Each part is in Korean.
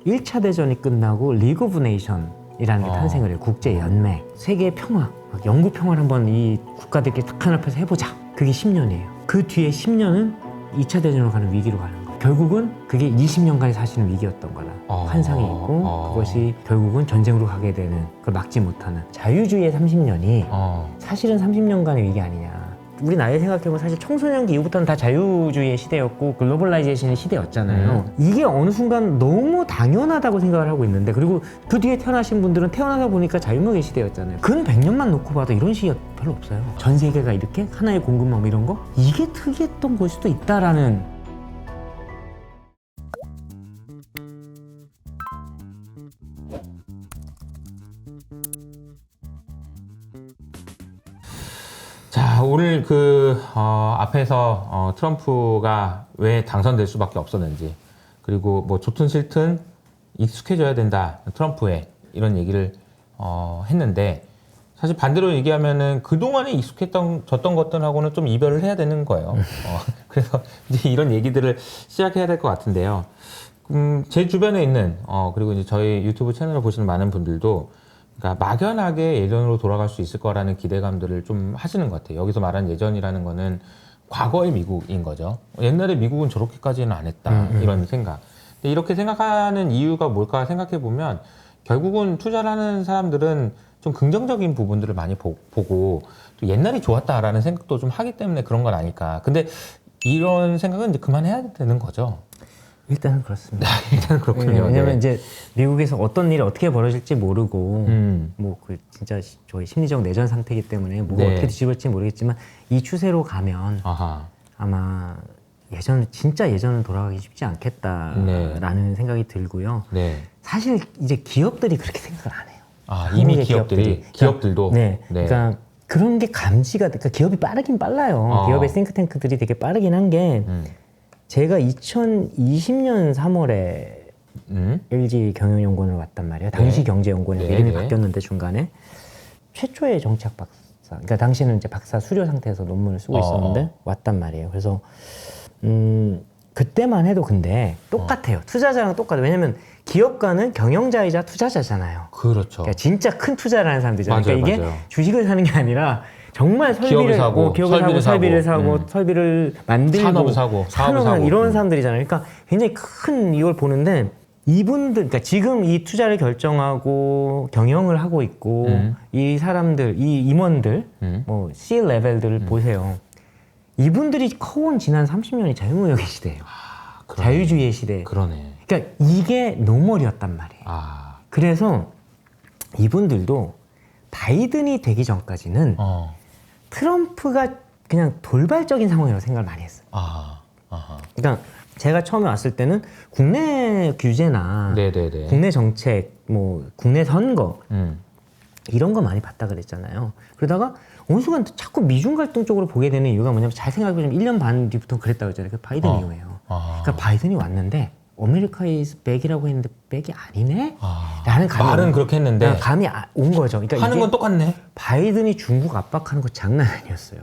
1차 대전이 끝나고 리그 오브 네이션이라는 게 탄생을 해요. 국제연맹. 세계의 평화, 영구 평화를 한번 이 국가들끼리 딱 하나앞에서 해보자. 그게 10년이에요. 그 뒤에 10년은 2차 대전으로 가는 위기로 가는 거예요. 결국은 그게 20년간의 사실은 위기였던 거다. 환상이 있고 그것이 결국은 전쟁으로 가게 되는, 그걸 막지 못하는 자유주의의 30년이 사실은 30년간의 위기 아니냐. 우리 나이 생각해보면 사실 청소년기 이후부터는 다 자유주의의 시대였고 글로벌라이제이션의 시대였잖아요. 이게 어느 순간 너무 당연하다고 생각을 하고 있는데, 그리고 그 뒤에 태어나신 분들은 태어나다 보니까 자유무역의 시대였잖아요. 근 100년만 놓고 봐도 이런 시기가 별로 없어요. 전 세계가 이렇게 하나의 공급망 이런 거, 이게 특이했던 걸 수도 있다라는. 자, 오늘 앞에서 트럼프가 왜 당선될 수밖에 없었는지, 그리고 뭐 좋든 싫든 익숙해져야 된다, 트럼프에, 이런 얘기를 했는데, 사실 반대로 얘기하면은 그동안에 익숙해졌던 것들하고는 좀 이별을 해야 되는 거예요. 그래서 이제 이런 얘기들을 시작해야 될 것 같은데요. 제 주변에 있는, 그리고 이제 저희 유튜브 채널을 보시는 많은 분들도, 그러니까 막연하게 예전으로 돌아갈 수 있을 거라는 기대감들을 좀 하시는 것 같아요. 여기서 말한 예전이라는 거는 과거의 미국인 거죠. 옛날에 미국은 저렇게까지는 안 했다, 이런 생각. 근데 이렇게 생각하는 이유가 뭘까 생각해 보면, 결국은 투자를 하는 사람들은 좀 긍정적인 부분들을 많이 보고 또 옛날이 좋았다라는 생각도 좀 하기 때문에 그런 건 아닐까. 근데 이런 생각은 이제 그만해야 되는 거죠. 일단은 그렇습니다. 일단 그렇군요. 왜냐면 네. 이제 미국에서 어떤 일이 어떻게 벌어질지 모르고 뭐 그 진짜 저희 심리적 내전 상태이기 때문에 뭐가 네. 어떻게 뒤집을지 모르겠지만, 이 추세로 가면 아하. 아마 진짜 예전은 돌아가기 쉽지 않겠다라는 생각이 들고요. 네. 사실 이제 기업들이 그렇게 생각을 안 해요. 아, 이미 한국의 기업들도. 네. 그러니까 그런 게 감지가, 그러니까 기업이 빠르긴 빨라요. 기업의 싱크탱크들이 되게 빠르긴 한 게, 제가 2020년 3월에 LG 경영연구원을 왔단 말이에요. 당시 네. 경제연구원에 네, 이름이 네. 바뀌었는데 중간에 최초의 정치학 박사, 그러니까 당시는 이제 박사 수료 상태에서 논문을 쓰고 있었는데 왔단 말이에요. 그래서 그때만 해도 근데 똑같아요. 투자자랑 똑같아요. 왜냐면 기업가는 경영자이자 투자자잖아요. 그렇죠. 그러니까 진짜 큰 투자를 하는 사람들이잖아요. 맞아요, 그러니까 이게 맞아요. 주식을 사는 게 아니라 정말 기업을 사고, 설비를 사고 설비를 만들고 산업을 사고, 사업을 사고. 이런 사람들이잖아요. 그러니까 굉장히 큰 이걸 보는데, 이분들, 그러니까 지금 이 투자를 결정하고 경영을 하고 있고 이 사람들, 이 임원들, 뭐 C 레벨들을 보세요. 이분들이 커온 지난 30년이 자유무역의 시대예요. 그러네. 자유주의의 시대. 그러네. 그러니까 이게 노멀이었단 말이에요. 아. 그래서 이분들도 바이든이 되기 전까지는 트럼프가 그냥 돌발적인 상황이라고 생각을 많이 했어요. 아하. 그러니까 제가 처음에 왔을 때는 국내 규제나 네네네. 국내 정책, 뭐 국내 선거 음. 이런 거 많이 봤다 그랬잖아요. 그러다가 어느 순간 자꾸 미중 갈등 쪽으로 보게 되는 이유가 뭐냐면, 잘 생각해보면 1년 반 뒤부터 그랬다고 했잖아요. 그 바이든 이후에요. 그러니까 바이든이 왔는데 아메리카 이즈 백이라고 했는데 백이 아니네? 라는 감이 말은 그렇게 했는데 감이 온 거죠. 그러니까 하는 이게 건 똑같네. 바이든이 중국 압박하는 거 장난 아니었어요.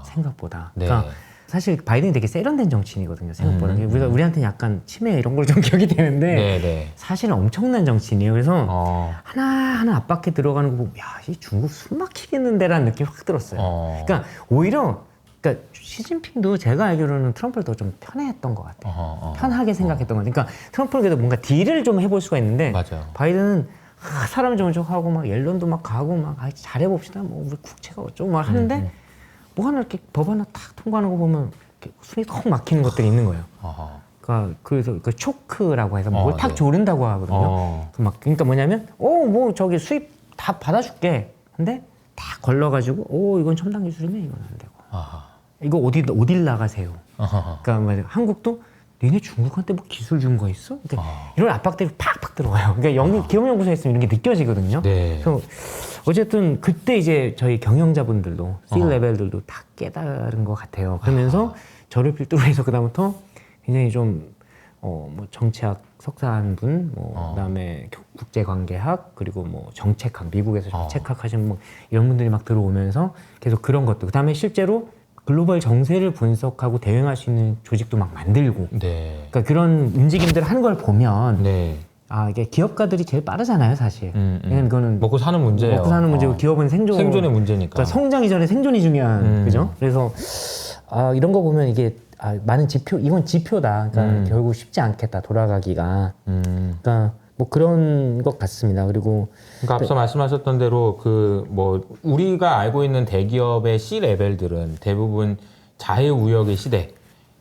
생각보다. 네. 그러니까 사실 바이든이 되게 세련된 정치인이거든요. 생각보다. 우리한테는 약간 치매 이런 걸 좀 격이 되는데 네네. 사실은 엄청난 정치인이에요. 그래서 하나하나 압박해 들어가는 거 보고, 야, 이 중국 숨 막히겠는데라는 느낌이 확 들었어요. 그러니까 오히려, 그러니까 시진핑도 제가 알기로는 트럼프를 더 좀 편해했던 것 같아요. 편하게 생각했던 것 같아요. 그러니까 트럼프는 그래도 뭔가 딜을 좀 해볼 수가 있는데, 맞아요. 바이든은 사람 정적하고 막 옐런도 막 가고 막 잘해봅시다. 뭐 우리 국채가 어쩌고 막 하는데 뭐 하나 이렇게 법 하나 탁 통과하는 거 보면 이렇게 숨이 턱 막히는 것들이 있는 거예요. 그러니까 그래서 그 초크라고 해서 뭘 탁 네. 조른다고 하거든요. 그러니까 뭐냐면, 뭐 저기 수입 다 받아줄게. 근데 다 걸러가지고, 이건 첨단 기술이네, 이건 안 되고. 이거 어딜 나가세요. 그러니까 말이야, 한국도 니네 중국한테 뭐 기술 준 거 있어? 그러니까 이런 압박들이 팍팍 들어와요. 그러니까 기업연구소에 있으면 이런 게 느껴지거든요. 네. 그래서 어쨌든 그때 이제 저희 경영자분들도 C 레벨들도 다 깨달은 것 같아요. 그러면서 저를 필두로 해서 그다음부터 굉장히 좀 뭐 정치학 석사 한 분, 뭐 그다음에 국제관계학, 그리고 뭐 정책학, 미국에서 정책학 하시는 뭐 이런 분들이 막 들어오면서 계속 그런 것도, 그다음에 실제로 글로벌 정세를 분석하고 대응할 수 있는 조직도 막 만들고, 네. 그러니까 그런 움직임들 하는 걸 보면 네. 이게 기업가들이 제일 빠르잖아요, 사실. 왜냐면 이거는 먹고 사는 문제예요. 먹고 사는 문제고 기업은 생존의 문제니까. 그러니까 성장 이전에 생존이 중요한 그죠? 그래서 이런 거 보면 이게 많은 지표, 이건 지표다. 그러니까 결국 쉽지 않겠다 돌아가기가. 그러니까 뭐 그런 것 같습니다. 그리고 그러니까 앞서 말씀하셨던 대로 그 뭐 우리가 알고 있는 대기업의 C 레벨들은 대부분 자유무역의 시대.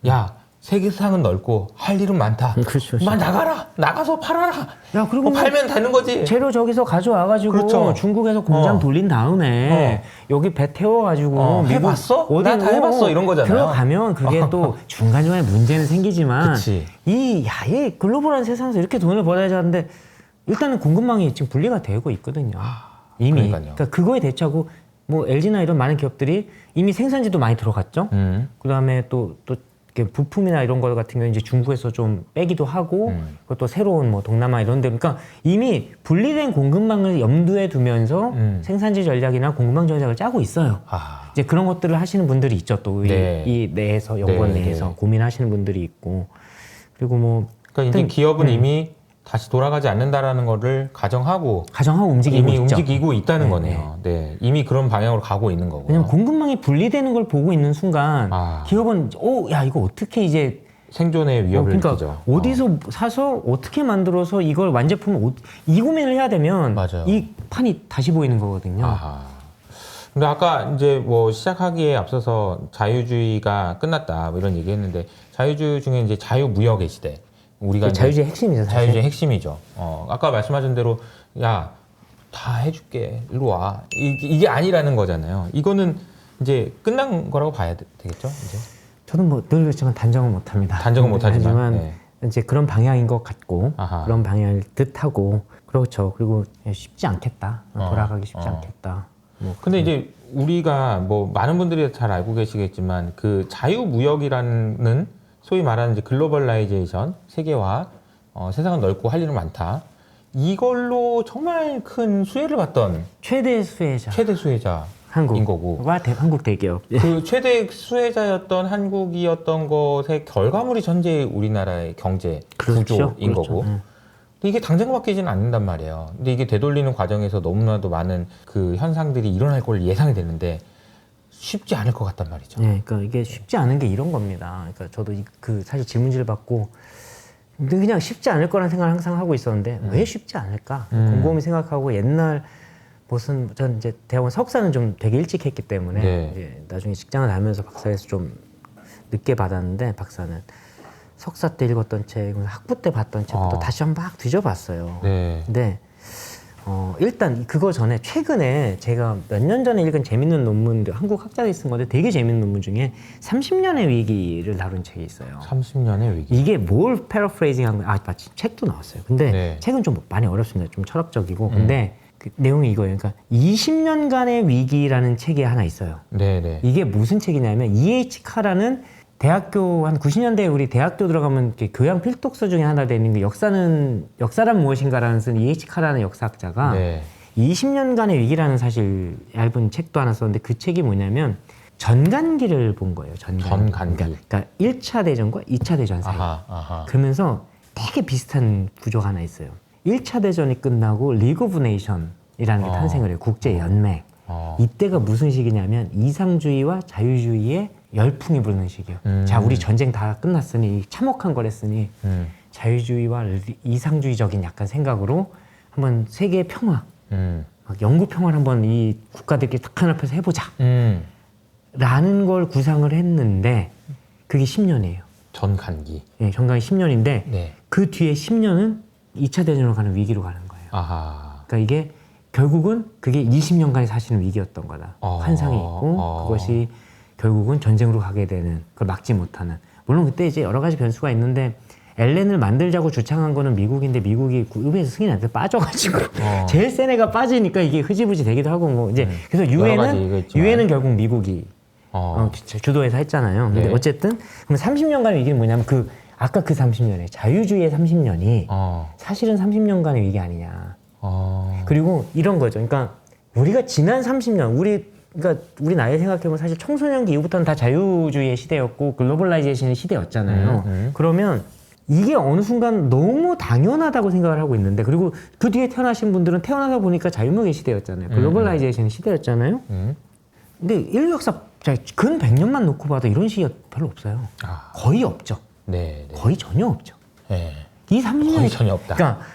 야, 세계상은 넓고 할 일은 많다. 그렇죠. 막 나가라, 나가서 팔아라. 야, 그리고 팔면 되는 거지. 재료 저기서 가져와가지고 그렇죠. 중국에서 공장 돌린 다음에 여기 배 태워가지고 미국 해봤어? 나 다 해봤어 이런 거잖아요. 들어가면 그게 또 중간중간에 문제는 생기지만 그치. 이 글로벌한 세상에서 이렇게 돈을 벌어야 하는데 일단은 공급망이 지금 분리가 되고 있거든요. 이미. 그러니까요. 그러니까 그거에 대처하고 뭐 LG나 이런 많은 기업들이 이미 생산지도 많이 들어갔죠. 그다음에 또 이렇게 부품이나 이런 거 같은 경우는 이제 중국에서 좀 빼기도 하고 그것도 새로운 뭐 동남아 이런 데 그러니까 이미 분리된 공급망을 염두에 두면서 생산지 전략이나 공급망 전략을 짜고 있어요. 이제 그런 것들을 하시는 분들이 있죠. 또 이 내에서 연구원 내에서 고민하시는 분들이 있고 그리고 뭐 그러니까 이제 기업은 이미 다시 돌아가지 않는다라는 거를 가정하고 움직이고 이미 있죠. 움직이고 있다는 거네요. 네, 이미 그런 방향으로 가고 있는 거고요. 왜냐면 공급망이 분리되는 걸 보고 있는 순간 기업은 야 이거 어떻게 이제 생존의 위협을 그러니까 느끼죠. 어디서 사서 어떻게 만들어서 이걸 완제품을 이 고민을 해야 되면 맞아요. 이 판이 다시 보이는 거거든요. 근데 아까 이제 뭐 시작하기에 앞서서 자유주의가 끝났다 뭐 이런 얘기했는데 자유주의 중에 이제 자유무역의 시대. 우리가 이제 자유주의 핵심이죠. 사실. 자유주의 핵심이죠. 아까 말씀하신 대로 야 다 해줄게 일로 와 이게 아니라는 거잖아요. 이거는 이제 끝난 거라고 봐야 되겠죠. 이제 저는 뭐 늘 그렇지만 단정은 못합니다. 단정은 못하지만 네. 이제 그런 방향인 것 같고 그런 방향일 듯하고 그렇죠. 그리고 쉽지 않겠다. 돌아가기 쉽지 않겠다. 뭐 근데 이제 우리가 뭐 많은 분들이 잘 알고 계시겠지만 그 자유무역이라는 소위 말하는 이제 글로벌라이제이션, 세계화, 세상은 넓고 할 일은 많다. 이걸로 정말 큰 수혜를 받던 최대 수혜자 한국인 거고. 한국 대기업. 그 최대 수혜자였던 한국이었던 것의 결과물이 전체 우리나라의 경제 구조인 거고. 근데 이게 당장 바뀌지는 않는단 말이에요. 근데 이게 되돌리는 과정에서 너무나도 많은 그 현상들이 일어날 걸 예상이 되는데 쉽지 않을 것 같단 말이죠. 네, 그러니까 이게 쉽지 않은 게 이런 겁니다. 그러니까 저도 사실 질문지를 받고 그냥 쉽지 않을 거라는 생각을 항상 하고 있었는데 왜 쉽지 않을까? 곰곰이 생각하고 옛날 전 이제 대학원 석사는 좀 되게 일찍 했기 때문에 이제 나중에 직장을 다니면서 박사에서 좀 늦게 받았는데 박사는 석사 때 읽었던 책, 학부 때 봤던 책부터 다시 한번 막 뒤져봤어요. 근데 일단 그거 전에 최근에 제가 몇 년 전에 읽은 재밌는 논문들 한국 학자들이 쓴 건데 되게 재밌는 논문 중에 30년의 위기를 다룬 책이 있어요. 30년의 위기. 이게 뭘 패러프레이징한 거야? 마치 책도 나왔어요. 근데 책은 좀 많이 어렵습니다. 좀 철학적이고. 근데 그 내용이 이거예요. 그러니까 20년간의 위기라는 책이 하나 있어요. 이게 무슨 책이냐면 E.H. 카라는 대학교 한 90년대에 우리 대학교 들어가면 이렇게 교양 필독서 중에 하나 되는 게 역사란 무엇인가라는 쓴 E.H. 카라는 역사학자가 20년간의 위기라는 사실 얇은 책도 하나 썼는데 그 책이 뭐냐면 전간기를 본 거예요. 전간기. 그러니까 1차 대전과 2차 대전 사이. 그러면서 되게 비슷한 구조가 하나 있어요. 1차 대전이 끝나고 리그 오브 네이션이라는 게 탄생을 해요. 국제연맹. 이때가 무슨 시기냐면 이상주의와 자유주의의 열풍이 부르는 시기예요. 자, 우리 전쟁 다 끝났으니 참혹한 걸 했으니 자유주의와 이상주의적인 약간 생각으로 한번 세계의 평화, 막 영구 평화를 한번 이 국가들끼리 딱 하나해서 해보자 라는 걸 구상을 했는데 그게 10년이에요. 전간기. 네, 전간기 10년인데 그 뒤에 10년은 2차 대전으로 가는 위기로 가는 거예요. 그러니까 이게 결국은 그게 20년간의 사실은 위기였던 거다. 환상이 있고 그것이 결국은 전쟁으로 가게 되는 그걸 막지 못하는. 물론 그때 이제 여러 가지 변수가 있는데 엘렌을 만들자고 주창한 거는 미국인데 미국이 의회에서 승인한테 빠져가지고 제일 센 애가 빠지니까 이게 흐지부지 되기도 하고 뭐 이제 그래서 유엔은 결국 미국이 주도해서 했잖아요. 근데 어쨌든 그럼 30년간의 위기는 뭐냐면 아까 그 30년에 자유주의의 30년이 사실은 30년간의 위기 아니냐. 그리고 이런 거죠. 그러니까 우리가 지난 30년 그러니까 우리 나이 생각해보면 사실 청소년기 이후부터는 다 자유주의의 시대였고 글로벌라이제이션의 시대였잖아요. 그러면 이게 어느 순간 너무 당연하다고 생각을 하고 있는데, 그리고 그 뒤에 태어나신 분들은 태어나서 보니까 자유무역의 시대였잖아요. 글로벌라이제이션의 시대였잖아요. 근데 인류 역사 근 100년만 놓고 봐도 이런 시기가 별로 없어요. 거의 없죠. 네. 거의 전혀 없죠. 네. 이 30년 거의 전혀 없다. 그러니까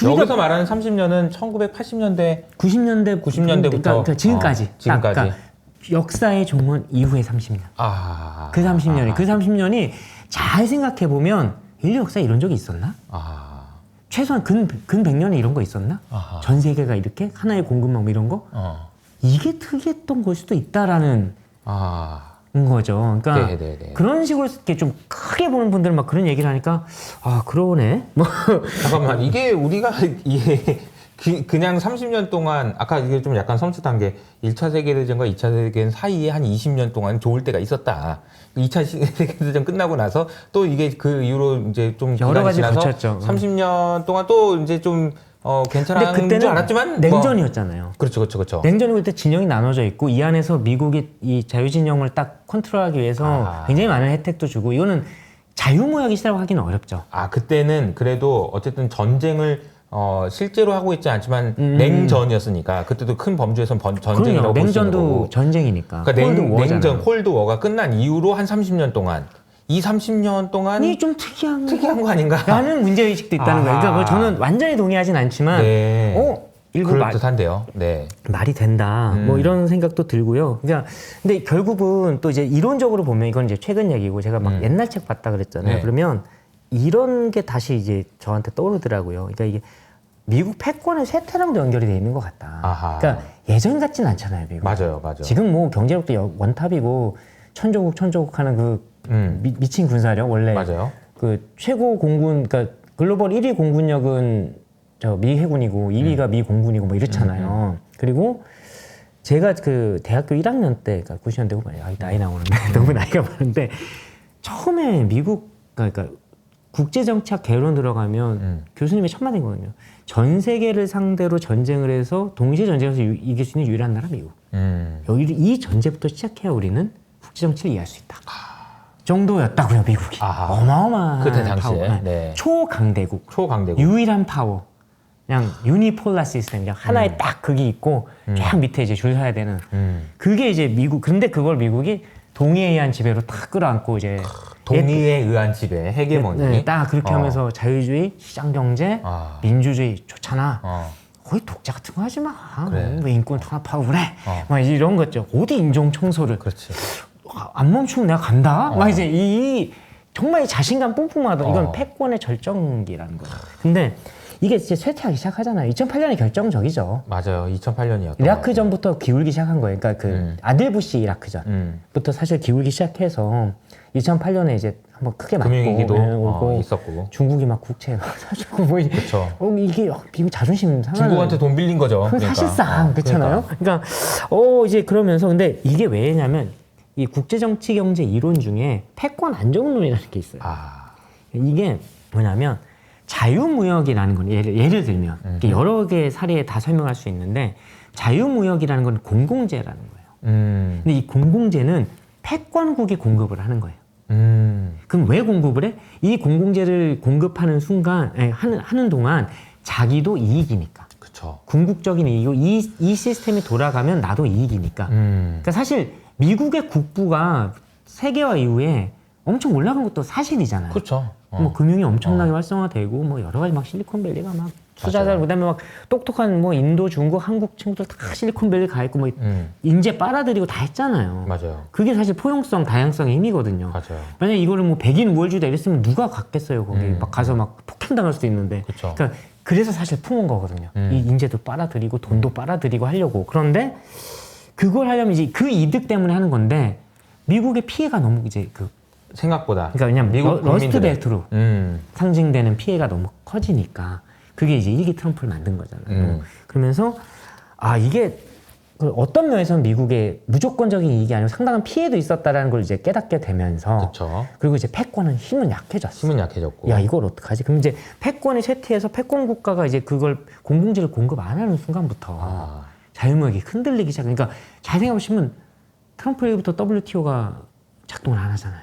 여기서 말하는 30년은 1980년대 90년대부터 그러니까 지금까지. 지금까지. 그러니까 역사의 종말 이후의 30년. 그 30년이 잘 생각해 보면 인류 역사에 이런 적이 있었나? 최소한 근 100년에 이런 거 있었나? 전 세계가 이렇게 하나의 공급망 뭐 이런 거? 이게 특이했던 걸 수도 있다라는 거죠. 그러니까 네네네. 그런 식으로 이렇게 좀 크게 보는 분들은 막 그런 얘기를 하니까 그러네. 뭐 잠깐만, 이게 우리가 그냥 30년 동안 아까 이게 좀 약간 섬찟한 게 1차 세계대전과 2차 세계대전 사이에 한 20년 동안 좋을 때가 있었다. 2차 세계대전 끝나고 나서 또 이게 그 이후로 이제 좀 여러 가지 지나서 거쳤죠. 30년 동안 또 이제 좀 괜찮은 그때는 줄 알았지만 냉전이었잖아요. 그렇죠. 냉전이고 그때 진영이 나눠져 있고 이 안에서 미국이 이 자유진영을 딱 컨트롤하기 위해서 굉장히 많은 혜택도 주고, 이거는 자유무역이 시대라고 하기는 어렵죠. 그때는 그래도 어쨌든 전쟁을 실제로 하고 있지 않지만 냉전이었으니까 그때도 큰 범주에선 전쟁이라고 볼 수 있는 냉전도 거고. 전쟁이니까. 그러니까 콜드워잖아요. 냉전, 콜드워가 끝난 이후로 한 30년 동안 이 30년 동안 이 좀 특이한 거 아닌가? 라는 문제의식도 있다는 거예요. 그러니까 뭐 저는 완전히 동의하진 않지만 일부 그럴듯한데요. 네. 말이 된다. 뭐 이런 생각도 들고요. 그러니까 근데 결국은 또 이제 이론적으로 보면 이건 이제 최근 얘기고, 제가 막 옛날 책 봤다 그랬잖아요. 네. 그러면 이런 게 다시 이제 저한테 떠오르더라고요. 그러니까 이게 미국 패권의 쇠퇴랑도 연결이 돼 있는 것 같다. 그러니까 예전 같진 않잖아요, 미국. 맞아요. 지금 뭐 경제력도 원탑이고 천조국 하는 그 미친 군사력, 원래 맞아요. 그 최고 공군, 그러니까 글로벌 1위 공군력은 저 미 해군이고 2위가 미 공군이고 뭐 이렇잖아요. 그리고 제가 그 대학교 1학년 때, 그러니까 90년대 후반에 나이 나오는데 너무 나이가 많은데, 처음에 미국 그러니까 국제정치학 개론 들어가면 교수님의 첫 마디거든요. 전 세계를 상대로 전쟁을 해서 동시에 전쟁에서 이길 수 있는 유일한 나라 미국. 여기 이 전제부터 시작해야 우리는 국제정치를 이해할 수 있다. 정도였다고요, 미국이. 어마어마한 그때 당시에. 파워. 네. 초강대국. 초강대국. 유일한 파워. 그냥 유니폴라 시스템, 그냥 하나의 딱 극이 있고 쫙 밑에 이제 줄 서야 되는. 그게 이제 미국. 근데 그걸 미국이 동의에 의한 지배로 딱 끌어안고 이제 동의에 의한 지배, 헤게모니. 네, 딱 그렇게 하면서 자유주의, 시장경제, 민주주의 좋잖아. 거의 독자 같은 거 하지 마. 그래. 왜 인권 탄압하고 그래? 막 이런 거죠. 어디 인종 청소를. 그렇지. 안 멈추면 내가 간다. 막 이제 이 정말 자신감 뿜뿜하던, 이건 패권의 절정기라는 거예요. 근데 이게 이제 쇠퇴하기 시작하잖아요. 2008년이 결정적이죠. 맞아요. 2008년이었던 이라크전부터 기울기 시작한 거예요. 그러니까 그 아들 부시 이라크전부터 사실 기울기 시작해서 2008년에 이제 한번 크게 맞고 금융위기도 오고 있었고, 중국이 막 국채 사주고 뭐 그렇죠. 이게 미국 자존심 상하는. 중국한테 돈 빌린 거죠. 그러니까. 사실상 그렇잖아요. 그러니까 이제 그러면서, 근데 이게 왜냐면 이 국제정치 경제 이론 중에 패권 안정론이라는 게 있어요. 이게 뭐냐면 자유무역이라는 건 예를 들면 이렇게 여러 개의 사례에 다 설명할 수 있는데, 자유무역이라는 건 공공재라는 거예요. 근데 이 공공재는 패권국이 공급을 하는 거예요. 그럼 왜 공급을 해? 이 공공재를 공급하는 순간, 하는 동안 자기도 이익이니까. 그렇죠. 궁극적인 이익이고 이 시스템이 돌아가면 나도 이익이니까. 그러니까 사실 미국의 국부가 세계화 이후에 엄청 올라간 것도 사실이잖아요. 그렇죠. 뭐 금융이 엄청나게 활성화되고 뭐 여러 가지 막 실리콘밸리가 막 투자자, 그다음에 막 똑똑한 뭐 인도, 중국, 한국 친구들 다 실리콘밸리 가 있고 뭐 인재 빨아들이고 다 했잖아요. 맞아요. 그게 사실 포용성, 다양성의 힘이거든요. 맞아요. 만약에 이거를 뭐 백인 우월주의다 이랬으면 누가 갔겠어요, 거기. 막 가서 막 폭행당할 수도 있는데. 그쵸. 그러니까 그래서 사실 품은 거거든요. 이 인재도 빨아들이고 돈도 빨아들이고 하려고. 그런데 그걸 하려면 이제 그 이득 때문에 하는 건데, 미국의 피해가 너무 이제 생각보다. 그러니까 왜냐면 미국 러스트 국민들의- 벨트로 상징되는 피해가 너무 커지니까 그게 이제 일기 트럼프를 만든 거잖아요. 그러면서 이게 어떤 면에서는 미국의 무조건적인 이익이 아니고 상당한 피해도 있었다라는 걸 이제 깨닫게 되면서, 그렇죠. 그리고 이제 패권은 힘은 약해졌어. 힘은 약해졌고. 야, 이걸 어떡하지? 그럼 이제 패권이 쇠퇴해서 패권 국가가 이제 그걸 공공재를 공급 안 하는 순간부터 자유무역이 흔들리기 시작. 그러니까 잘 생각해보시면 트럼프 일부터 WTO가 작동을 안 하잖아요.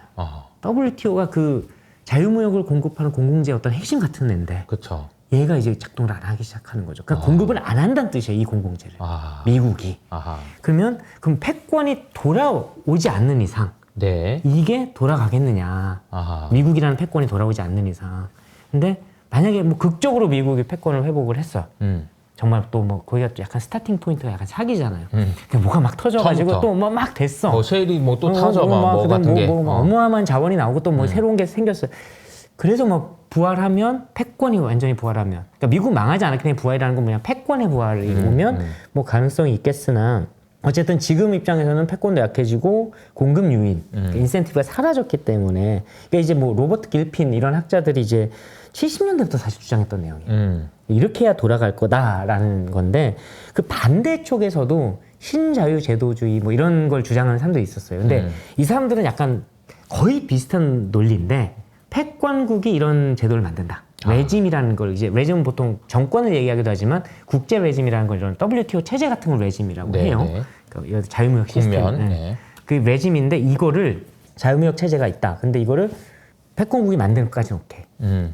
WTO가 그 자유무역을 공급하는 공공재의 어떤 핵심 같은 애인데 그렇죠. 얘가 이제 작동을 안 하기 시작하는 거죠. 그러니까 공급을 안 한다는 뜻이에요, 이 공공재를. 아. 미국이. 아하. 그럼 패권이 돌아오지 않는 이상 네. 이게 돌아가겠느냐. 아하. 미국이라는 패권이 돌아오지 않는 이상. 근데 만약에 뭐 극적으로 미국이 패권을 회복을 했어. 정말 또 뭐 거기가 또 약간 스타팅 포인트가 약간 사기잖아요. 그냥 뭐가 막 터져가지고 처음부터. 또 뭐 막 됐어. 뭐 쉐일이 뭐 또 타져 뭐 그다음 같은 게. 어마어마한 자원이 나오고 또 뭐 새로운 게 생겼어요. 그래서 뭐 부활하면 패권이 완전히 부활하면, 그러니까 미국 망하지 않았기 때문에 부활이라는 건 뭐냐, 패권의 부활이 오면 뭐 가능성이 있겠으나 어쨌든 지금 입장에서는 패권도 약해지고 공급 유인, 그러니까 인센티브가 사라졌기 때문에, 그러니까 이제 뭐 로버트 길핀 이런 학자들이 이제 70년대부터 사실 주장했던 내용이에요. 이렇게 해야 돌아갈 거다라는 건데, 그 반대쪽에서도 신자유제도주의 뭐 이런 걸 주장하는 사람들이 있었어요. 근데 이 사람들은 약간 거의 비슷한 논리인데, 패권국이 이런 제도를 만든다. 레짐이라는 걸, 이제 레짐은 보통 정권을 얘기하기도 하지만 국제 레짐이라는 걸 이런 WTO 체제 같은 걸 레짐이라고 네, 해요. 네. 그러니까 자유무역 시스템. 국면. 네. 네. 그 레짐인데 이거를 자유무역 체제가 있다. 근데 이거를 패권국이 만드는 것까지는 오케이.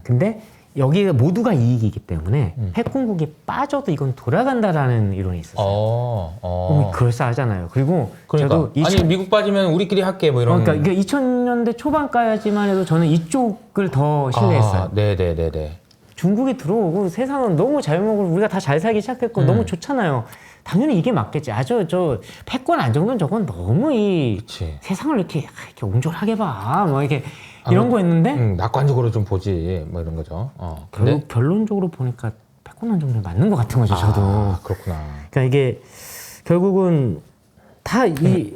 근데 여기가 모두가 이익이기 때문에 패권국이 빠져도 이건 돌아간다라는 이론이 있었어요. 그럴싸하잖아요. 그리고 그러니까 저도 아니 미국 빠지면 우리끼리 할게 뭐 이런. 그러니까 이게 2000년대 초반까지만 해도 저는 이쪽을 더 신뢰했어요. 네네네네. 중국이 들어오고 세상은 너무 자유무역을 우리가 다 잘 살기 시작했고 너무 좋잖아요. 당연히 이게 맞겠지. 저 패권 안정된 저건 너무 그치. 세상을 이렇게 옹졸하게 봐. 뭐 이렇게 이런 거 했는데 낙관적으로 좀 보지 뭐 이런 거죠. 근데 결국 결론적으로 보니까 패권 안정된 맞는 것 같은 거죠. 저도. 그렇구나. 그러니까 이게 결국은 다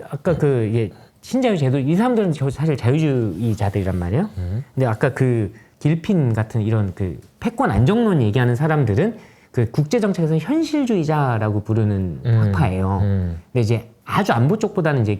아까 이게 신자유 제도, 이 사람들은 사실 자유주의자들이란 말이에요. 근데 아까 그 길핀 같은 이런 그 패권 안정론 얘기하는 사람들은 그 국제 정책에서 현실주의자라고 부르는 학파예요. 근데 이제 아주 안보 쪽보다는 이제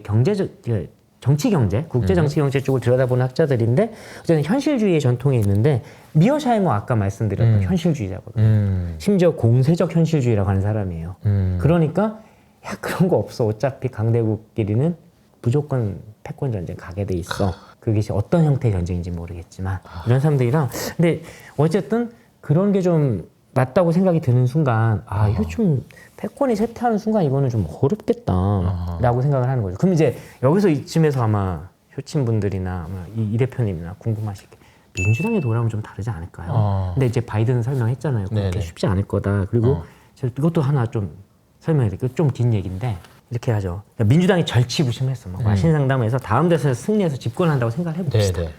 정치 경제, 국제 정치 경제 쪽을 들여다보는 학자들인데 어쨌든 현실주의의 전통에 있는데, 미어샤이머 아까 말씀드렸던 현실주의자거든요. 심지어 공세적 현실주의라고 하는 사람이에요. 그러니까 야, 그런 거 없어. 어차피 강대국끼리는 무조건 패권 전쟁 가게 돼 있어. 그게 어떤 형태의 전쟁인지 모르겠지만 이런 사람들이랑, 근데 어쨌든 그런 게 좀 맞다고 생각이 드는 순간, 이거 좀 패권이 쇠퇴하는 순간 이거는 좀 어렵겠다라고 생각을 하는 거죠. 그럼 이제 여기서 이쯤에서 아마 효친 분들이나 아마 이 대표님이나 궁금하실 게, 민주당에 돌아오면 좀 다르지 않을까요? 근데 이제 바이든 설명했잖아요. 그렇게 네네. 쉽지 않을 거다. 그리고 제가 이것도 하나 좀 설명해야 될게요. 좀 긴 얘기인데 이렇게 하죠. 민주당이 절치부심했어. 막 와신 상담에서 다음 대선에서 승리해서 집권한다고 생각을 해봅시다. 네네.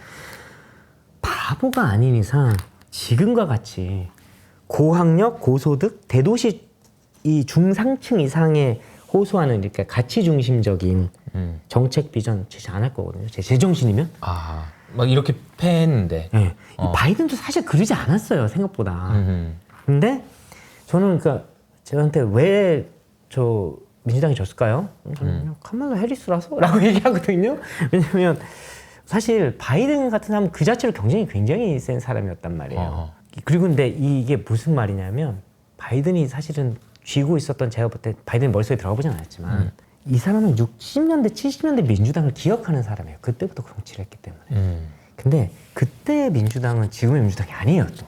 바보가 아닌 이상 지금과 같이 고학력, 고소득, 대도시 이 중상층 이상에 호소하는 이렇게 가치 중심적인 정책 비전 제시 안 할 거거든요. 제 제정신이면. 막 이렇게 패했는데. 네. 이 바이든도 사실 그러지 않았어요, 생각보다. 근데 저는 그러니까 저한테 왜 저 민주당이 졌을까요? 저는 그냥 카말라 해리스라서 라고 얘기하거든요. 왜냐면 사실 바이든 같은 사람은 그 자체로 경쟁이 굉장히 센 사람이었단 말이에요. 그리고 근데 이게 무슨 말이냐면, 바이든이 사실은 쥐고 있었던, 제가 볼 때 바이든 머릿속에 들어가보진 않았지만 이 사람은 60년대, 70년대 민주당을 기억하는 사람이에요. 그때부터 정치를 했기 때문에. 근데 그때의 민주당은 지금의 민주당이 아니에요, 또.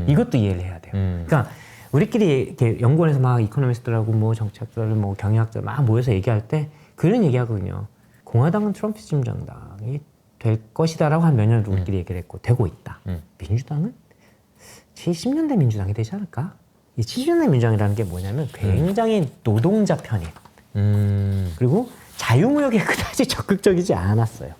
이것도 이해를 해야 돼요. 그러니까 우리끼리 이렇게 연구원에서 막 이코노미스트들하고 뭐 정치학자들, 뭐 경영학자 막 모여서 얘기할 때 그런 얘기하거든요. 공화당은 트럼피즘 정당이 될 것이다라고 한 몇 년을 우리끼리 얘기를 했고, 되고 있다. 민주당은 70년대 민주당이 되지 않을까? 이 70년대 민주당이라는 게 뭐냐면 굉장히 노동자 편이에요. 그리고 자유무역에 그다지 적극적이지 않았어요.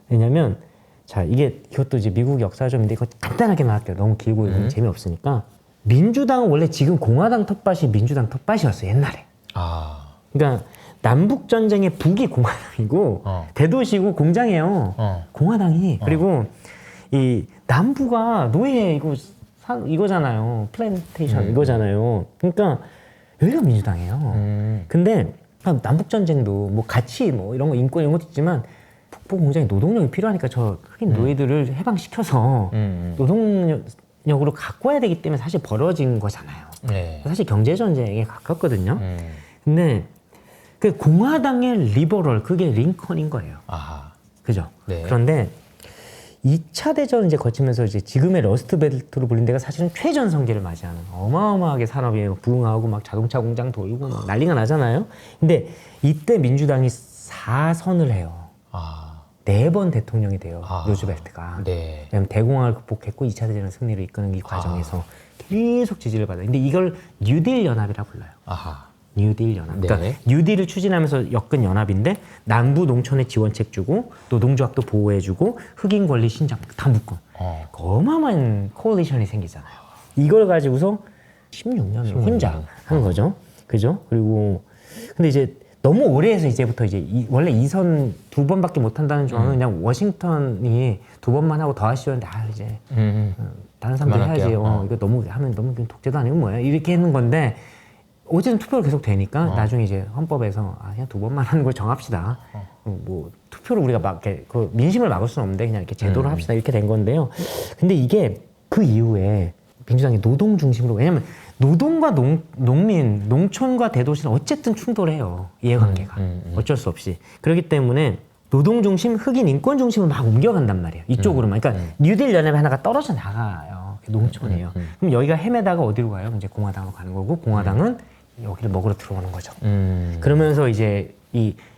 왜냐면 자, 이것도 이제 미국 역사적인데 이거 간단하게 말할게요. 너무 길고 이건 재미없으니까. 민주당은 원래 지금 공화당 텃밭이 민주당 텃밭이었어요, 옛날에. 그러니까 남북 전쟁의 북이 공화당이고 대도시고 공장이에요. 공화당이. 그리고 이 남부가 노예 이거잖아요. 플랜테이션 이거잖아요. 그러니까 여기가 민주당이에요. 근데 남북 전쟁도 뭐 같이 뭐 이런 거 인권 이런 것도 있지만, 북부 공장에 노동력이 필요하니까 저 흑인 노예들을 해방시켜서 노동력으로 갖고 와야 되기 때문에 사실 벌어진 거잖아요. 네. 사실 경제 전쟁에 가깝거든요. 근데 그 공화당의 리버럴, 그게 링컨인 거예요. 그죠? 네. 그런데 2차 대전 이제 거치면서 이제 지금의 러스트벨트로 불린 데가 사실은 최전성기를 맞이하는 어마어마하게 산업이 부흥하고 막 자동차 공장 돌고 막 난리가 나잖아요. 근데 이때 민주당이 4선을 해요. 아, 4번 대통령이 돼요. 아. 루즈벨트가. 네. 왜냐면 대공황을 극복했고 2차 대전 승리를 이끄는 이 과정에서 계속 지지를 받아요. 근데 이걸 뉴딜 연합이라 불러요. 아하. 뉴딜 연합. 네. 그러니까 뉴딜을 추진하면서 엮은 연합인데 남부 농촌에 지원책 주고 노동조합도 보호해주고 흑인 권리 신장 다 묶어. 어마어마한 코얼리션이 생기잖아요. 이걸 가지고서 16년을 혼자 하는 거죠. 그죠? 그리고 근데 이제 너무 오래 해서 이제부터 이제 원래 2선 2번밖에 못 한다는 조항은 그냥 워싱턴이 2번만 하고 더 하시는데 이제 다른 사람들이 해야지. 이거 너무 하면 너무 독재도 아니고 뭐야 이렇게 했는 건데. 어쨌든 투표가 계속 되니까 나중에 이제 헌법에서 그냥 2번만 하는 걸 정합시다. 뭐 투표를 우리가 막 이렇게 그 민심을 막을 수는 없는데 그냥 이렇게 제도를 합시다 이렇게 된 건데요. 근데 이게 그 이후에 민주당이 노동 중심으로 왜냐면 노동과 농민, 농촌과 대도시는 어쨌든 충돌해요. 이해관계가 어쩔 수 없이 그렇기 때문에 노동 중심, 흑인 인권 중심으로 막 옮겨간단 말이에요. 이쪽으로만. 그러니까 뉴딜 연합이 하나가 떨어져 나가요. 농촌이에요. 그럼 여기가 헤매다가 어디로 가요? 이제 공화당으로 가는 거고 공화당은 여기를 먹으러 들어오는 거죠. 그러면서 이제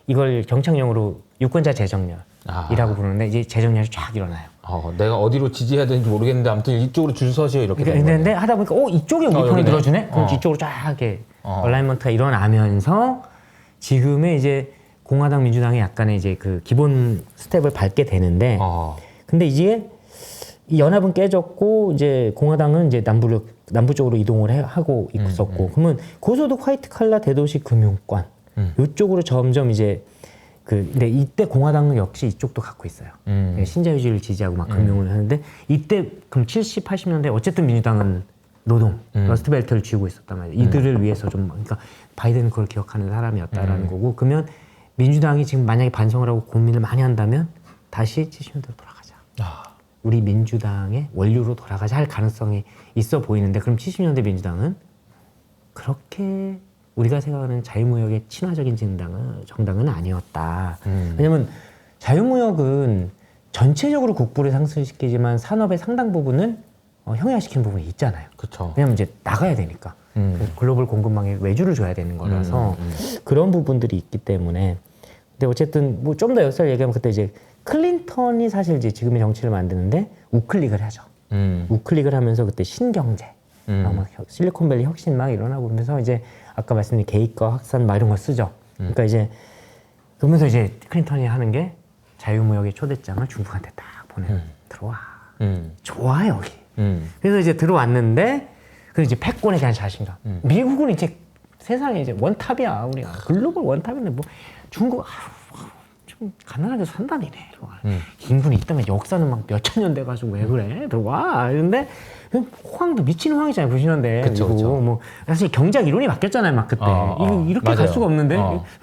이걸 경창용어로 유권자 재정렬이라고 부르는데 이제 재정렬이 쫙 일어나요. 내가 어디로 지지해야 되는지 모르겠는데 아무튼 이쪽으로 줄 서시오 이렇게 되는 근데 거예요. 하다 보니까 이쪽에 우리 편이 여기네. 들어주네? 그럼 이쪽으로 쫙 이렇게 얼라이먼트가 일어나면서 지금의 이제 공화당 민주당이 약간의 이제 그 기본 스텝을 밟게 되는데 근데 이제 이 연합은 깨졌고 이제 공화당은 이제 남부 쪽으로 이동을 하고 있었고 그러면 고소득 화이트 칼라 대도시 금융권 이쪽으로 점점 이제 근데 이때 공화당은 역시 이쪽도 갖고 있어요. 신자유주의를 지지하고 막 금융을 하는데 이때 그럼 70, 80년대 어쨌든 민주당은 노동 러스트벨트를 쥐고 있었단 말이에요. 이들을 위해서 좀 그러니까 바이든은 그걸 기억하는 사람이었다라는 거고 그러면 민주당이 지금 만약에 반성을 하고 고민을 많이 한다면 다시 70년대로 돌아가자. 우리 민주당의 원류로 돌아가자 할 가능성이 있어 보이는데 그럼 70년대 민주당은 그렇게 우리가 생각하는 자유무역의 친화적인 정당은 아니었다. 왜냐면 자유무역은 전체적으로 국부를 상승시키지만 산업의 상당 부분은 형해화시키는 부분이 있잖아요. 그렇죠. 왜냐면 이제 나가야 되니까. 글로벌 공급망에 외주를 줘야 되는 거라서 그런 부분들이 있기 때문에 근데 어쨌든 뭐 좀 더 역사를 얘기하면 그때 이제 클린턴이 사실 이제 지금의 정치를 만드는데 우클릭을 하죠. 우클릭을 하면서 그때 신경제, 막 실리콘밸리 혁신 막 일어나고 그러면서 이제 아까 말씀드린 개입과 확산 막 이런 거 쓰죠. 그러니까 이제 그러면서 이제 클린턴이 하는 게 자유무역의 초대장을 중국한테 딱 들어와. 좋아 여기. 그래서 이제 들어왔는데 그래서 이제 패권에 대한 자신감. 미국은 이제 세상에 이제 원탑이야 우리가 글로벌 원탑인데 뭐 중국 좀 가난하게 산다니네. 인분이 있다면 역사는 막 몇천 년 돼가지고 왜 그래? 들어와. 이런데 호황도 미친 호황이잖아요. 90년대. 그쵸, 그쵸. 뭐 사실 경제학 이론이 바뀌었잖아요. 막 그때. 이렇게 맞아요. 갈 수가 없는데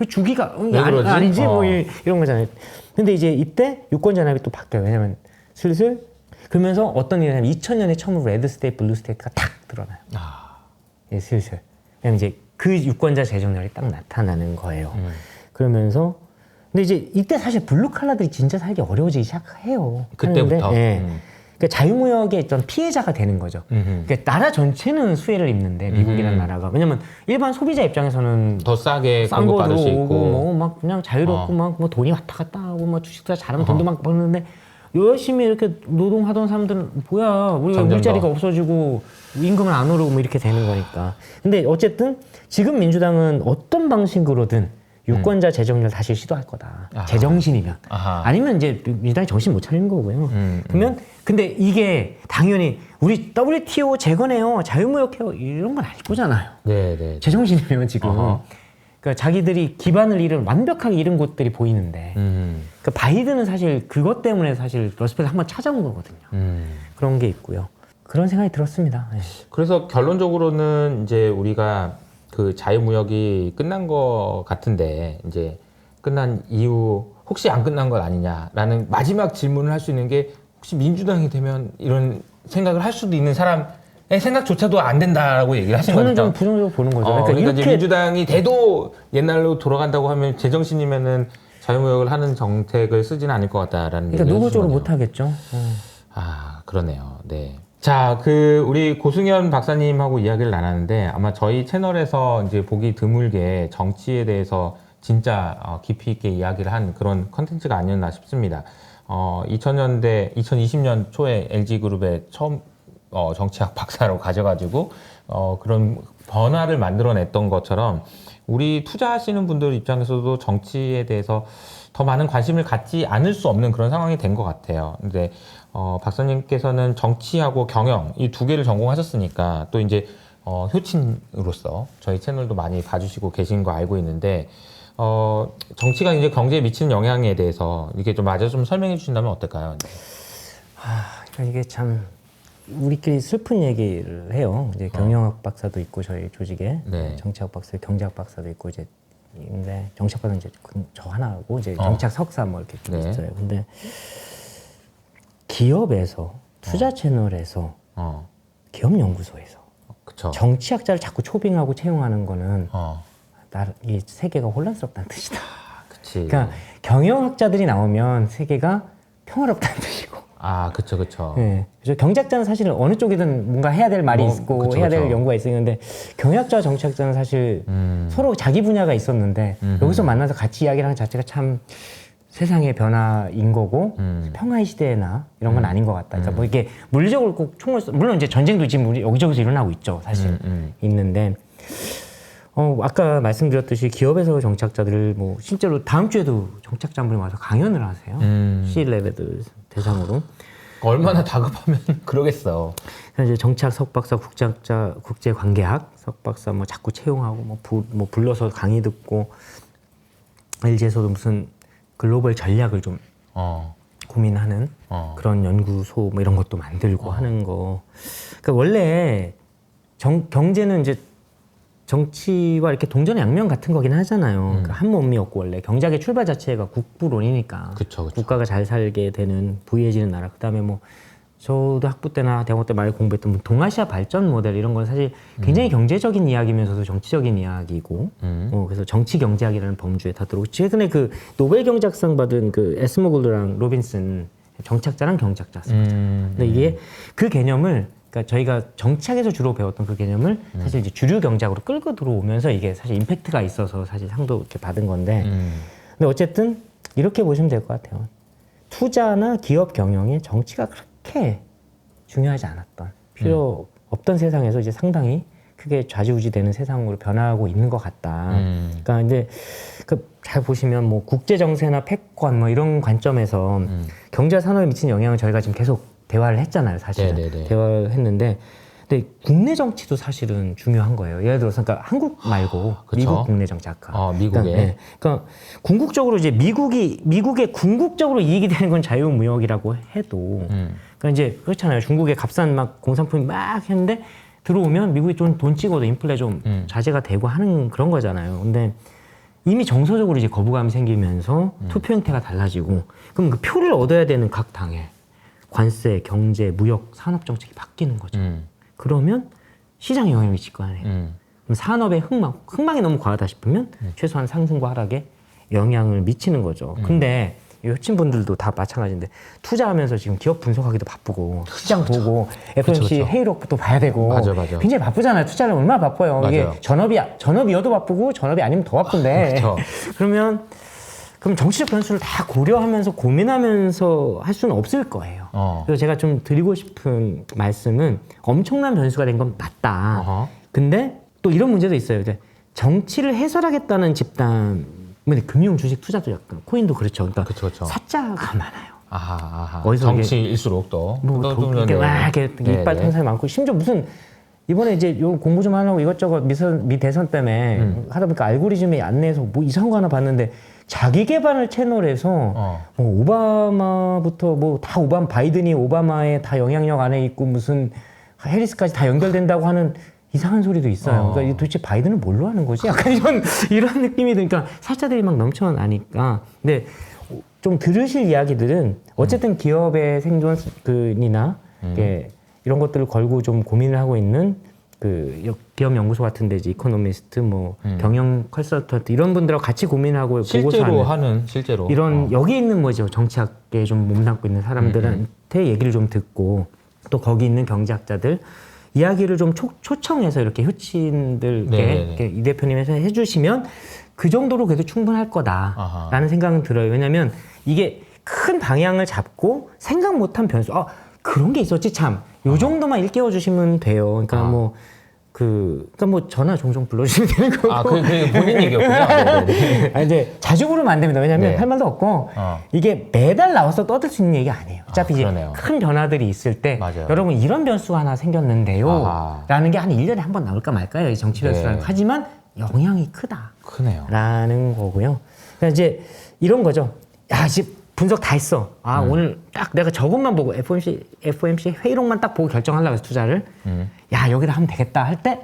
주기가 그러지? 아니지 뭐 이런 거잖아요. 근데 이제 이때 유권 전압이 또 바뀌어요. 왜냐면 슬슬 그러면서 어떤 일이냐면 2000년에 처음으로 레드 스테이트, 블루 스테이트가 탁 드러나요. 예, 슬슬. 왜냐면 이제 그 유권자 재정렬이 딱 나타나는 거예요. 그러면서 근데 이제 이때 사실 블루 칼라들이 진짜 살기 어려워지기 시작해요. 그때부터. 하는데, 예. 그러니까 자유무역의 어떤 피해자가 되는 거죠. 그러니까 나라 전체는 수혜를 입는데 미국이라는 나라가 왜냐면 일반 소비자 입장에서는 더 싸게 싼 거 공급받을 수 들어오고 있고 뭐 막 그냥 자유롭고 막 뭐 돈이 왔다 갔다 하고 뭐 주식사 잘하면 돈도 막 버는데 열심히 이렇게 노동하던 사람들은 뭐야 우리가 점점 일자리가 더. 없어지고 임금은 안 오르고 뭐 이렇게 되는 거니까. 근데 어쨌든 지금 민주당은 어떤 방식으로든 유권자 재정렬 다시 시도할 거다. 제정신이면. 아니면 이제 민주당이 정신 못 차리는 거고요. 그러면 근데 이게 당연히 우리 WTO 재건해요, 자유무역해요 이런 건 아닐 거잖아요. 네. 제정신이면 지금. 그러니까 자기들이 기반을 완벽하게 잃은 곳들이 보이는데 그러니까 바이든은 사실 그것 때문에 사실 러스펠을 한번 찾아온 거거든요. 그런 게 있고요. 그런 생각이 들었습니다. 네. 그래서 결론적으로는 이제 우리가 그 자유무역이 끝난 것 같은데 이제 끝난 이후 혹시 안 끝난 것 아니냐라는 마지막 질문을 할 수 있는 게 혹시 민주당이 되면 이런 생각을 할 수도 있는 사람의 생각조차도 안 된다라고 얘기를 하신 거죠. 저는 좀 부정적으로 보는 거죠. 그러니까 이렇게 이제 민주당이 돼도 옛날로 돌아간다고 하면 제정신이면은 자유무역을 하는 정책을 쓰지는 않을 것 같다라는 그러니까 얘기를 노골적으로 해주신 못 거네요. 하겠죠. 아, 그러네요. 네. 자, 우리 고승현 박사님하고 이야기를 나눴는데 아마 저희 채널에서 이제 보기 드물게 정치에 대해서 진짜 깊이 있게 이야기를 한 그런 컨텐츠가 아니었나 싶습니다. 2000년대, 2020년 초에 LG그룹에 처음 정치학 박사로 가져가지고 그런 변화를 만들어냈던 것처럼 우리 투자하시는 분들 입장에서도 정치에 대해서 더 많은 관심을 갖지 않을 수 없는 그런 상황이 된 것 같아요. 근데 박사님께서는 정치하고 경영 이 두 개를 전공하셨으니까 또 이제 효친으로서 저희 채널도 많이 봐주시고 계신 거 알고 있는데 정치가 이제 경제에 미치는 영향에 대해서 이게 좀 마저 좀 설명해 주신다면 어떨까요? 그러니까 이게 참 우리끼리 슬픈 얘기를 해요. 이제 경영학 박사도 있고 저희 조직에 네. 정치학 박사, 경제학 박사도 있고 이제 있는데 정치학 박사는 이제 저 하나고 이제 정치학 석사 뭐 이렇게 좀 네. 있어요. 근데 기업에서 투자 채널에서 기업 연구소에서 그쵸. 정치학자를 자꾸 초빙하고 채용하는 거는 이 세계가 혼란스럽다는 뜻이다. 그치. 그러니까 경영학자들이 나오면 세계가 평화롭다는 뜻이고. 아, 그쵸, 그쵸. 네. 그래서 경제학자는 사실은 어느 쪽이든 뭔가 해야 될 말이 뭐, 있고 그쵸, 해야 될 그쵸. 연구가 있었는데 경영학자와 정치학자는 사실 서로 자기 분야가 있었는데 여기서 만나서 같이 이야기를 하는 자체가 참 세상의 변화인 거고 평화의 시대나 이런 건 아닌 것 같다. 그러니까 뭐 이게 물리적으로 꼭 총을 물론 이제 전쟁도 지금 우리 여기저기서 일어나고 있죠. 사실 있는데 아까 말씀드렸듯이 기업에서 정치학자들을 뭐 실제로 다음 주에도 정치학자 한 분이 와서 강연을 하세요. C-레벨들 대상으로. 얼마나 다급하면 그러겠어. 그래서 이제 정치학 석박사, 국제학자, 국제관계학 석박사 뭐 자꾸 채용하고 뭐 불러서 강의 듣고 LG에서도 무슨 글로벌 전략을 좀 고민하는 그런 연구소 뭐 이런 것도 만들고 하는 거. 그러니까 원래 경제는 이제 정치와 이렇게 동전의 양면 같은 거긴 하잖아요. 그러니까 한 몸이었고 원래 경제학의 출발 자체가 국부론이니까 그쵸, 그쵸. 국가가 잘 살게 되는 부유해지는 나라. 그다음에 뭐 저도 학부 때나 대학원 때 많이 공부했던 뭐 동아시아 발전 모델 이런 건 사실 굉장히 경제적인 이야기면서도 정치적인 이야기고 그래서 정치 경제학이라는 범주에 다 들어오고 최근에 그 노벨 경제학상 받은 그 에스모글드랑 로빈슨 정치학자랑 경제학자였어요. 근데 이게 그 개념을 그러니까 저희가 정치학에서 주로 배웠던 그 개념을 사실 이제 주류 경제학으로 끌고 들어오면서 이게 사실 임팩트가 있어서 사실 상도 이렇게 받은 건데 근데 어쨌든 이렇게 보시면 될 것 같아요. 투자나 기업 경영에 정치가 그렇게 중요하지 않았던 필요 없던 세상에서 이제 상당히 크게 좌지우지되는 세상으로 변화하고 있는 것 같다. 그러니까 이제 잘 보시면 뭐 국제 정세나 패권 뭐 이런 관점에서 경제 산업에 미치는 영향을 저희가 지금 계속 대화를 했잖아요, 사실은. 네네네. 대화를 했는데 근데 국내 정치도 사실은 중요한 거예요. 예를 들어서 그러니까 한국 말고 그쵸? 미국 국내 정치 아까. 미국에. 그러니까 궁극적으로 이제 미국의 궁극적으로 이익이 되는 건 자유무역이라고 해도 그러니까 이제 그렇잖아요. 중국에 값싼 막 공산품이 막 했는데 들어오면 미국이 좀 돈 찍어도 인플레 좀 자제가 되고 하는 그런 거잖아요. 근데 이미 정서적으로 이제 거부감이 생기면서 투표 형태가 달라지고 그럼 그 표를 얻어야 되는 각 당에 관세, 경제, 무역, 산업 정책이 바뀌는 거죠. 그러면 시장에 영향을 미칠 거 아니에요. 그럼 산업의 흥망이 너무 과하다 싶으면 최소한 상승과 하락에 영향을 미치는 거죠. 근데 효친분들도 다 마찬가지인데 투자하면서 지금 기업 분석하기도 바쁘고 시장 보고 FOMC 회의록도 봐야 되고 맞아. 굉장히 바쁘잖아요. 투자는 얼마나 바빠요. 이게 맞아요. 전업이어도 바쁘고 전업이 아니면 더 바쁜데 그쵸. 그럼 정치적 변수를 다 고려하면서 고민하면서 할 수는 없을 거예요. 그래서 제가 좀 드리고 싶은 말씀은 엄청난 변수가 된 건 맞다. 근데 또 이런 문제도 있어요. 이제 정치를 해설하겠다는 집단, 근데 금융, 주식, 투자도 약간 코인도 그렇죠. 그러니까 그쵸. 사자가 많아요. 어디서 정치일수록 또 이렇게 와 이렇게 이빨 탄 사람이 많고 심지어 무슨 이번에 이제 요 공부 좀 하려고 이것저것 미 대선 때문에 하다 보니까 알고리즘이 안내해서 뭐 이상한 거 하나 봤는데 자기 개발 채널에서 뭐 오바마부터 뭐 다 바이든이 오바마의 다 영향력 안에 있고 무슨 해리스까지 다 연결된다고 하는 이상한 소리도 있어요. 그러니까 도대체 바이든은 뭘로 하는 거지? 약간 이런 느낌이 드니까 사자들이 막 넘쳐나니까. 근데 좀 들으실 이야기들은 어쨌든 기업의 생존이나 이런 것들을 걸고 좀 고민을 하고 있는 기업 연구소 같은데 이제 이코노미스트, 뭐 경영 컨설턴트 이런 분들하고 같이 고민하고 실제로 하는 실제로 이런 여기 있는 뭐죠 정치학계에 좀 몸담고 있는 사람들한테 얘기를 좀 듣고 또 거기 있는 경제학자들 이야기를 좀 초청해서 이렇게 효친들께 이렇게 이 대표님께서 해주시면 그 정도로 그래도 충분할 거다라는 생각은 들어요. 왜냐하면 이게 큰 방향을 잡고 생각 못한 변수, 그런 게 있었지 참. 요 정도만 일깨워 주시면 돼요. 그러니까 그러니까 뭐 전화 종종 불러주시면 되는 거고. 그게 본인 얘기였군요. 네네. 이제 자주 부르면 안 됩니다. 왜냐하면 네. 할 말도 없고 이게 매달 나와서 떠들 수 있는 얘기 아니에요. 어차피 이제 그러네요. 큰 변화들이 있을 때 맞아요. 여러분 이런 변수가 하나 생겼는데요. 라는 게 한 1년에 한 번 나올까 말까요. 이 정치 변수라는 거. 하지만 영향이 크다. 크네요. 라는 거고요. 그러니까 이제 이런 거죠. 야, 이제 분석 다 했어. 오늘 딱 내가 저것만 보고 FOMC 회의록만 딱 보고 결정하려고 해서 투자를. 야, 여기다 하면 되겠다 할 때,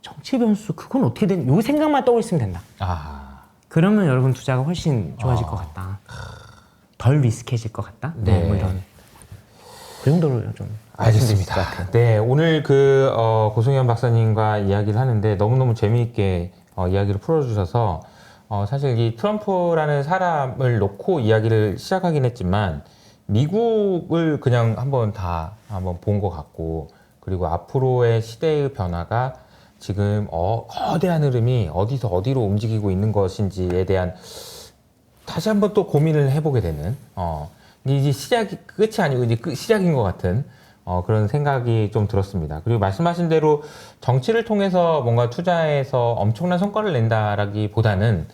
정치 변수 그건 어떻게 되는? 요 생각만 떠올리면 된다. 그러면 여러분 투자가 훨씬 좋아질 것 같다. 덜 리스크해질 것 같다. 네. 뭐 이런 그 정도로 좀. 알겠습니다. 네, 오늘 고승현 박사님과 이야기를 하는데 너무너무 재미있게 이야기를 풀어주셔서 사실 이 트럼프라는 사람을 놓고 이야기를 시작하긴 했지만 미국을 그냥 한번 본 것 같고 그리고 앞으로의 시대의 변화가 지금 거대한 흐름이 어디서 어디로 움직이고 있는 것인지에 대한 다시 한번 또 고민을 해보게 되는 이제 끝이 아니고 이제 시작인 것 같은 그런 생각이 좀 들었습니다. 그리고 말씀하신 대로 정치를 통해서 뭔가 투자에서 엄청난 성과를 낸다라기보다는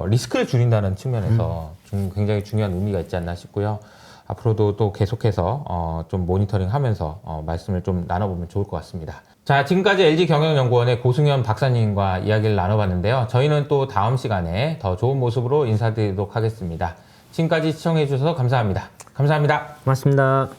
리스크를 줄인다는 측면에서 좀 굉장히 중요한 의미가 있지 않나 싶고요. 앞으로도 또 계속해서 좀 모니터링하면서 말씀을 좀 나눠보면 좋을 것 같습니다. 자, 지금까지 LG경영연구원의 고승현 박사님과 이야기를 나눠봤는데요. 저희는 또 다음 시간에 더 좋은 모습으로 인사드리도록 하겠습니다. 지금까지 시청해 주셔서 감사합니다. 감사합니다. 고맙습니다.